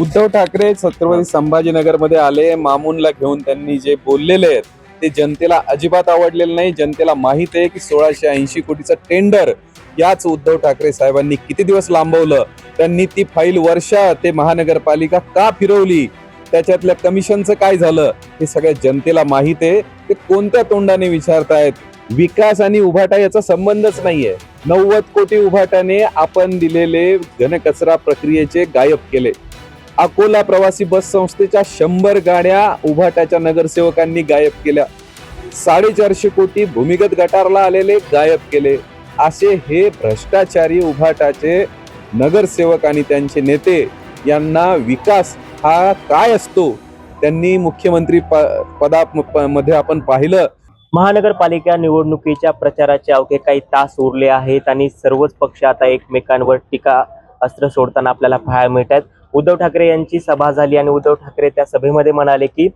उद्धव ठाकरे छत्रपती संभाजीनगरमध्ये आले. मामूनला घेऊन त्यांनी जे बोललेले आहेत ते जनतेला अजिबात आवडलेलं नाही. जनतेला माहित आहे की 1680 कोटीचं टेंडर याच उद्धव ठाकरे साहेबांनी किती दिवस लांबवलं. त्यांनी ती फाईल वर्षा ते महानगरपालिका का फिरवली, त्याच्यातल्या कमिशनचं काय झालं हे सगळ्या जनतेला माहित आहे. ते कोणत्या तोंडाने विचारतायत. विकास आणि उभाटा याचा संबंधच नाहीये. 90 कोटी उभाटाने आपण दिलेले घनकचरा प्रक्रियेचे गायब केले. अकोला प्रवासी बस संस्थेच्या 100 गाड्या उभाटाच्या नगरसेवकांनी गायब केल्या. 450 कोटी भूमिगत गटारला आलेले गायब केले. असे हे भ्रष्टाचारी उभाटाचे नगरसेवक आणि त्यांचे नेते यांना विकास हा काय असतो त्यांनी मुख्यमंत्री पदामध्ये आपण पाहिलं. महानगरपालिका निवडणुकीच्या प्रचाराचे अवघे काही तास उरले आहेत आणि सर्वच पक्ष आता एकमेकांवर टीका अस्त्र सोडताना आपल्याला पाहायला मिळत आहेत. उद्धव ठाकरे यांची सभा झाली आणि उद्धव ठाकरे त्या सभेमध्ये म्हणाले की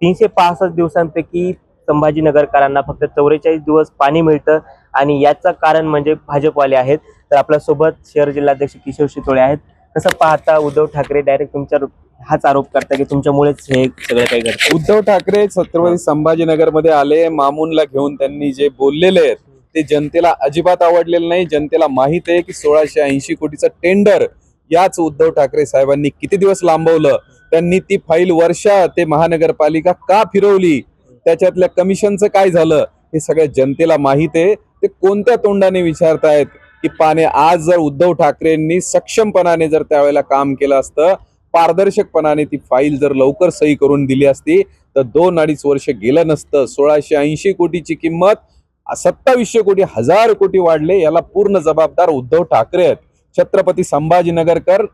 365 दिवसांपैकी संभाजीनगरकरांना फक्त 44 दिवस पाणी मिळतं आणि याचं कारण म्हणजे भाजपवाले आहेत. तर आपल्यासोबत शहर जिल्हाध्यक्ष किशोर शितोळे आहेत. कसं पाहता उद्धव ठाकरे डायरेक्ट तुमच्यावर हाच आरोप करता की तुमच्यामुळेच हे सगळं काही घडतं? उद्धव ठाकरे छत्रपती संभाजीनगरमध्ये आले. मामूनला घेऊन त्यांनी जे बोललेले आहेत ते जनतेला अजिबात आवडलेलं नाही. जनतेला माहित आहे की 1680 कोटीचं टेंडर याच उद्धव ठाकरे साहेबांनी किती दिवस लांबवलं. त्यांनी ती फाईल वर्षा ते महानगरपालिका का फिरवली, त्याच्यातल्या कमिशनचं काय झालं हे सगळ्या जनतेला माहित आहे. ते कोणत्या तोंडाने विचारतायत की पाने आज जर उद्धव ठाकरेंनी सक्षमपणाने जर त्यावेळेला काम केलं असतं, पारदर्शकपणाने ती फाईल जर लवकर सही करून दिली असती तर 2-2.5 वर्ष गेलं नसतं. 1680 कोटीची किंमत 2700 कोटी, 1000 कोटी वाढले. याला पूर्ण जबाबदार उद्धव ठाकरे आहेत. छत्रपती संभाजीनगरकर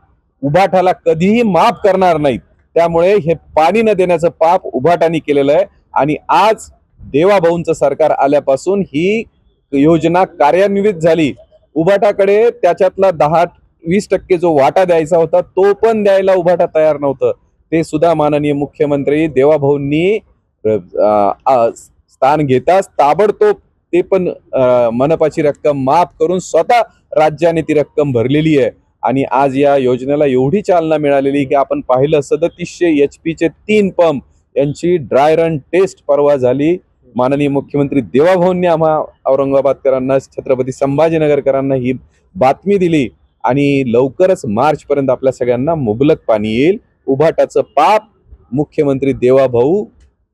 उभाटाला कधीही माफ करणार नाहीत. त्यामुळे हे पाणी न देण्याचं पाप उभाटाने केलेलं आहे आणि आज देवाभाऊंचं सरकार आल्यापासून ही योजना कार्यान्वित झाली. उभाटाकडे त्याच्यातला 10-20% जो वाटा द्यायचा होता तो पण द्यायला उभाटा तयार नव्हतं. ते सुद्धा माननीय मुख्यमंत्री देवाभाऊंनी स्थान घेताच ताबडतोब ते पण मनपाची रक्कम माफ करून स्वतः राज्याने ती रक्कम भरलेली आहे. आणि आज या योजनेला एवढी चालना मिळालेली की आपण पाहिलं 3700 HP चे 3 पंप यांची ड्राय रन टेस्ट परवा झाली. माननीय मुख्यमंत्री देवाभाऊंनी आम्हा औरंगाबादकरांना, छत्रपती संभाजीनगरकरांना ही बातमी दिली आणि लवकरच मार्च पर्यंत आपल्या सगळ्यांना मुबलक पाणी येईल. उभाटाचं पाप मुख्यमंत्री देवाभाऊ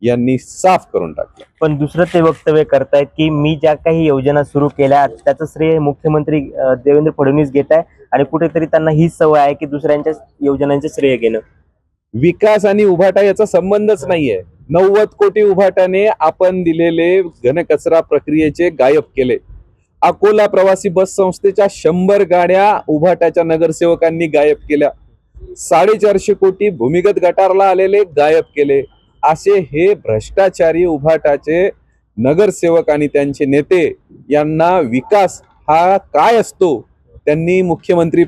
यांनी साफ करून टाकलं. पण दुसरं ते वक्तव्य करतायत की मी ज्या काही योजना सुरू केल्या त्याचं श्रेय मुख्यमंत्री देवेंद्र फडणवीस घेत आहे आणि कुठेतरी त्यांना ही सवय आहे की दुसऱ्यांच्या योजनांचे श्रेय घेणं. विकास आणि उभाटा याचा संबंधच नाहीये. 90 कोटी उभाटाने आपण दिलेले घनकचरा प्रक्रियेचे गायब केले. अकोला प्रवासी बस संस्थेच्या 100 गाड्या उभाटाच्या नगरसेवकांनी गायब केल्या. 450 कोटी भूमिगत गटारला आलेले गायब केले. असे हे भ्रष्टाचारी उभाटाचे नगरसेवक आणि त्यांचे नेते यांना विकास हा काय असतो त्यांनी मुख्यमंत्री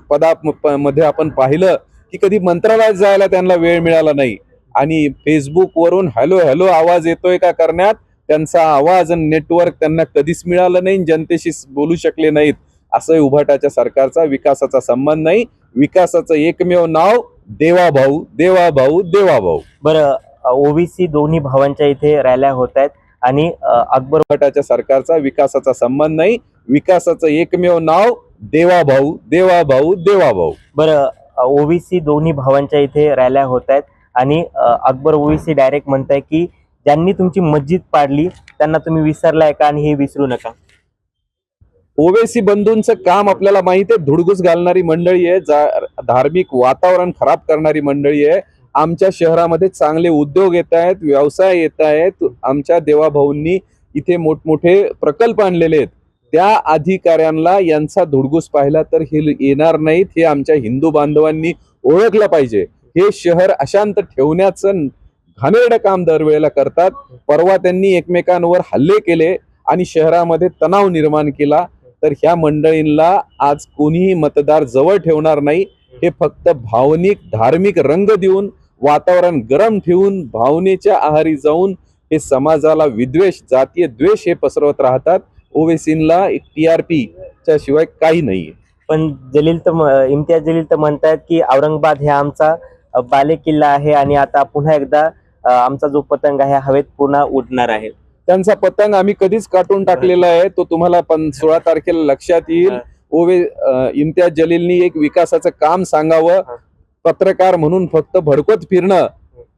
पदामध्ये आपण पाहिलं की कधी मंत्रालयात जायला त्यांना वेळ मिळाला नाही आणि फेसबुक वरून हॅलो हॅलो आवाज येतोय का करण्यात त्यांचा आवाज आणि नेटवर्क त्यांना कधीच मिळालं नाही. जनतेशी बोलू शकले नाहीत. असं उभाटाच्या सरकारचा विकासाचा संबंध नाही. विकासाचं एकमेव नाव देवाभाऊ, देवाभाऊ, देवाभाऊ. बरं, ओबीसी दोन्ही भावांच्या इथे रॅल्या होत आहेत आणि अकबर उभाटाच्या सरकारचा विकासाचा संबंध नाही. विकासाचं एकमेव नाव देवाभाऊ, देवाभाऊ, देवाभाऊ. बरं, ओबीसी दोन्ही भावांच्या इथे रॅल्या होत आहेत आणि अकबर ओबीसी डायरेक्ट म्हणताय की ज्यांनी तुमची मस्जिद पाडली त्यांना तुम्ही विसरलाय का आणि हे विसरू नका. ओवेसी बंधूंचं काम आपल्याला माहिती आहे. धुडगूस घालणारी मंडळी आहे, धार्मिक वातावरण खराब करणारी मंडळी आहे. आमच्या शहरामध्ये चांगले उद्योग येत आहेत, व्यवसाय येत आहेत. आमच्या देवाभाऊंनी इथे मोठमोठे प्रकल्प आणलेले आहेत. त्या अधिकाऱ्यांना यांचा धुडगूस पाहिला तर हे येणार नाहीत. हे आमच्या हिंदू बांधवांनी ओळखलं पाहिजे. हे शहर अशांत ठेवण्याचं घाणेरडं काम दरवेळेला करतात. परवा त्यांनी एकमेकांवर हल्ले केले आणि शहरामध्ये तणाव निर्माण केला. तर ह्या मंडळींना आज कोणीही मतदार जवळ ठेवणार नाही. हे फक्त भावनिक धार्मिक रंग देऊन, वातावरण गरम ठेवून, भावनेच्या आहारी जाऊन हे समाजाला विद्वेष, जातीय द्वेष हे पसरवत राहतात. ओवेसींना TRP च्या शिवाय काही नाहीये. पण इम्तियाज जलील तर म्हणतायत की औरंगाबाद हे आमचा बालेकिल्ला आहे आणि आता पुन्हा एकदा आमचा जो पतंग आहे हवेत पुन्हा उडणार आहे. त्यांचा पतंग आम्ही कधीच काढून टाकलेला आहे, तो तुम्हाला 16 तारखेला लक्षात येईल. इम्तियाज जलीलनी एक विकासाचं काम सांगावं, पत्रकार म्हणून फक्त भडकत फिरणं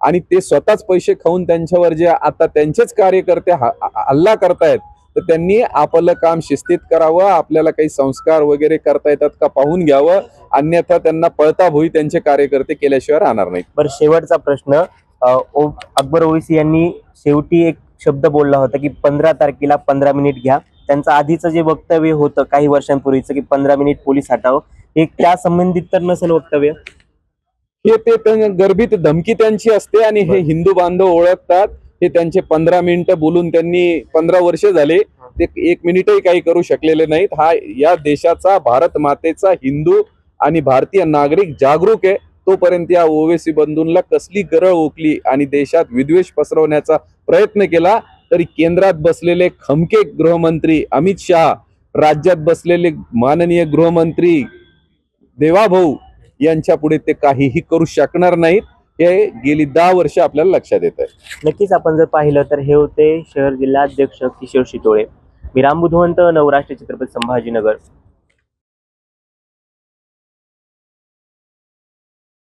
आणि ते स्वतःच पैसे खाऊन त्यांच्यावर जे आता त्यांचेच कार्यकर्ते हल्ला करतायत, तर त्यांनी आपलं काम शिस्तीत करावं. आपल्याला काही संस्कार वगैरे करता येतात का पाहून घ्यावं, अन्यथा त्यांना पळता भोई त्यांचे कार्यकर्ते केल्याशिवाय राहणार नाही. बरं, शेवटचा प्रश्न. अकबर ओवैसी यांनी शेवटी एक शब्द बोलला होता की 15 तारखेला 15 मिनिट घ्या. त्यांचं आधीचं जे वक्तव्य होतं काही वर्षांपूर्वीचं की 15 मिनिट पोलीस हटावं, एक त्या संबंधित तर नसेल वक्तव्य? हे ते गर्भित धमकी त्यांची असते आणि हे हिंदू बांधव ओळखतात. हे त्यांचे 15 मिनिटं बोलून त्यांनी 15 वर्ष झाले, ते 1 मिनिटही काही करू शकलेले नाहीत. हा या देशाचा, भारत मातेचा हिंदू आणि भारतीय नागरिक जागरूक आहे. तोपर्यंत या ओवेसी बंधूंना कसली गरळ ओकली आणि देशात विद्वेष पसरवण्याचा प्रयत्न केला तरी केंद्रात बसलेले खमके गृहमंत्री अमित शहा, राज्यात बसलेले माननीय गृहमंत्री देवाभाऊ यांच्या पुढे ते काहीही करू शकणार नाहीत. हे गेली 10 वर्ष आपल्याला लक्षात येत आहे. नक्कीच आपण जर पाहिलं तर हे होते शहर जिल्हाध्यक्ष किशोर शितोळे. मी राम बुधवंत, नवराष्ट्र छत्रपती संभाजीनगर.